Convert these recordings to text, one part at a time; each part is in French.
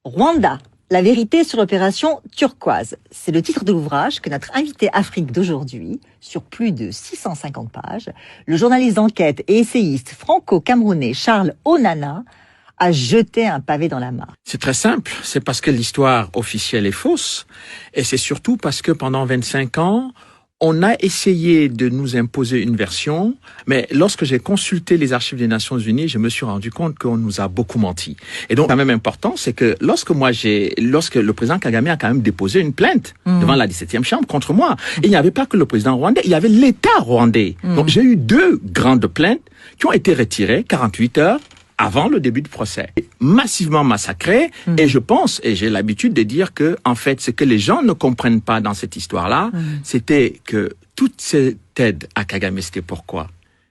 Rwanda, la vérité sur l'opération turquoise. C'est le titre de l'ouvrage que notre invité Afrique d'aujourd'hui, sur plus de 650 pages, le journaliste d'enquête et essayiste franco-camerounais Charles Onana a jeté un pavé dans la mare. C'est très simple, c'est parce que l'histoire officielle est fausse, et c'est surtout parce que pendant 25 ans, on a essayé de nous imposer une version, mais lorsque j'ai consulté les archives des Nations Unies, je me suis rendu compte qu'on nous a beaucoup menti. Et donc, quand même important, c'est que lorsque le président Kagame a quand même déposé une plainte devant la 17e chambre contre moi, il n'y avait pas que le président rwandais, il y avait l'État rwandais. Donc, j'ai eu 2 grandes plaintes qui ont été retirées 48 heures avant le début du procès, massivement massacré. Et je pense, et j'ai l'habitude de dire que, en fait, ce que les gens ne comprennent pas dans cette histoire-là, c'était que toute cette aide à Kagame, c'était pourquoi?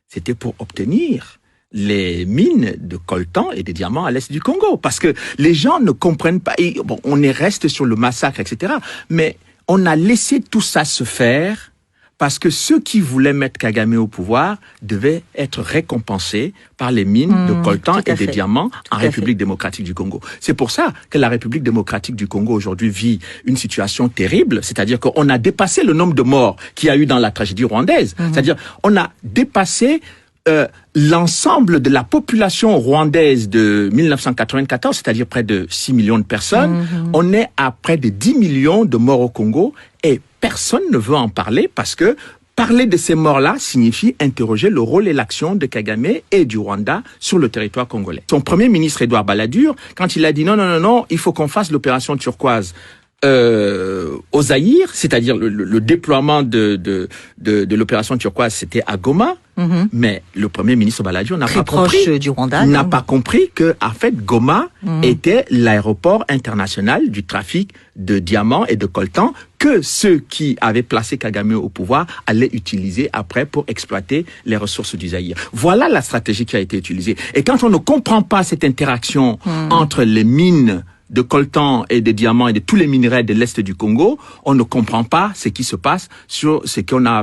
C'était pour obtenir les mines de coltan et des diamants à l'est du Congo. Parce que les gens ne comprennent pas. Et, bon, on est resté sur le massacre, etc. Mais on a laissé tout ça se faire parce que ceux qui voulaient mettre Kagame au pouvoir devaient être récompensés par les mines de coltan et des diamants en République démocratique du Congo. C'est pour ça que la République démocratique du Congo aujourd'hui vit une situation terrible, c'est-à-dire qu'on a dépassé le nombre de morts qu'il y a eu dans la tragédie rwandaise. C'est-à-dire on a dépassé l'ensemble de la population rwandaise de 1994, c'est-à-dire près de 6 millions de personnes. On est à près de 10 millions de morts au Congo et personne ne veut en parler parce que parler de ces morts-là signifie interroger le rôle et l'action de Kagame et du Rwanda sur le territoire congolais. Son premier ministre, Édouard Balladur, quand il a dit non, il faut qu'on fasse l'opération turquoise au Zaïre, c'est-à-dire le déploiement de l'opération turquoise, c'était à Goma. Mais le premier ministre Balladur n'a pas compris que, en fait, Goma était l'aéroport international du trafic de diamants et de coltan que ceux qui avaient placé Kagame au pouvoir allaient utiliser après pour exploiter les ressources du Zaïre. Voilà la stratégie qui a été utilisée. Et quand on ne comprend pas cette interaction entre les mines de coltan et de diamants et de tous les minerais de l'Est du Congo, on ne comprend pas ce qui se passe sur ce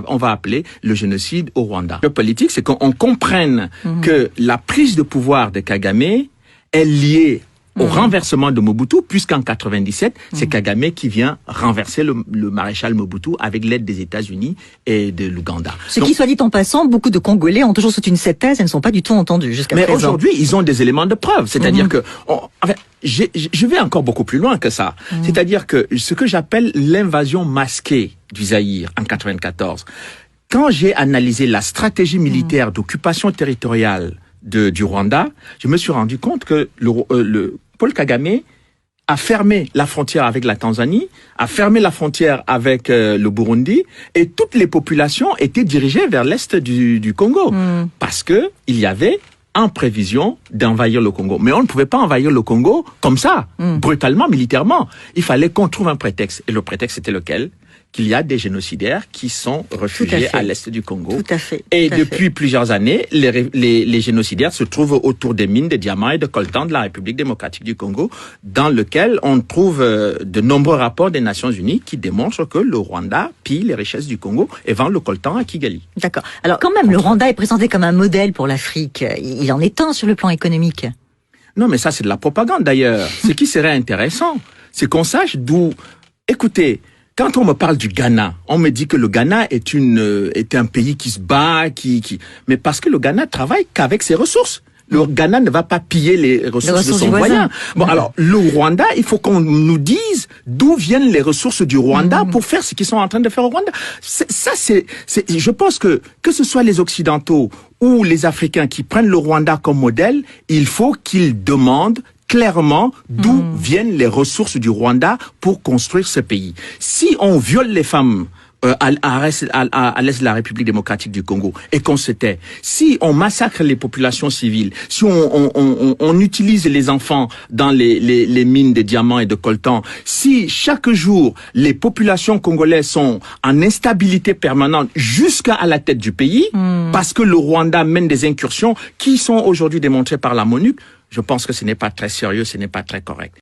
on va appeler le génocide au Rwanda. Le politique, c'est qu'on comprenne que la prise de pouvoir de Kagame est liée au renversement de Mobutu, puisqu'en 97, c'est Kagame qui vient renverser le maréchal Mobutu avec l'aide des États-Unis et de l'Ouganda. Qui, soit dit en passant, beaucoup de Congolais ont toujours soutenu cette thèse et ne sont pas du tout entendus jusqu'à présent. Mais aujourd'hui, ils ont des éléments de preuve. C'est-à-dire que, je vais encore beaucoup plus loin que ça. C'est-à-dire que ce que j'appelle l'invasion masquée du Zaïre en 94, quand j'ai analysé la stratégie militaire d'occupation territoriale du Rwanda, je me suis rendu compte que Paul Kagame a fermé la frontière avec la Tanzanie, a fermé la frontière avec le Burundi, et toutes les populations étaient dirigées vers l'est du Congo, parce que il y avait en prévision d'envahir le Congo. Mais on ne pouvait pas envahir le Congo comme ça, brutalement, militairement. Il fallait qu'on trouve un prétexte. Et le prétexte, c'était lequel? Qu'il y a des génocidaires qui sont réfugiés à l'est du Congo. Tout à fait. Et depuis plusieurs années, les génocidaires se trouvent autour des mines de diamants et de coltan de la République démocratique du Congo, dans lequel on trouve de nombreux rapports des Nations Unies qui démontrent que le Rwanda pille les richesses du Congo et vend le coltan à Kigali. D'accord. Alors quand même, le Rwanda est présenté comme un modèle pour l'Afrique. Il en est un sur le plan économique. Non, mais ça c'est de la propagande d'ailleurs. Ce qui serait intéressant, c'est qu'on sache d'où... Écoutez, quand on me parle du Ghana, on me dit que le Ghana est un pays qui se bat, mais parce que le Ghana travaille qu'avec ses ressources. Le Ghana ne va pas piller les ressources de son voisin. Bon, alors, le Rwanda, il faut qu'on nous dise d'où viennent les ressources du Rwanda pour faire ce qu'ils sont en train de faire au Rwanda. Je pense que ce soit les Occidentaux ou les Africains qui prennent le Rwanda comme modèle, il faut qu'ils demandent clairement d'où viennent les ressources du Rwanda pour construire ce pays. Si on viole les femmes à l'est de la République démocratique du Congo et qu'on se tait, si on massacre les populations civiles, si on utilise les enfants dans les mines de diamants et de coltan, si chaque jour les populations congolaises sont en instabilité permanente jusqu'à la tête du pays, parce que le Rwanda mène des incursions qui sont aujourd'hui démontrées par la MONUC, je pense que ce n'est pas très sérieux, ce n'est pas très correct.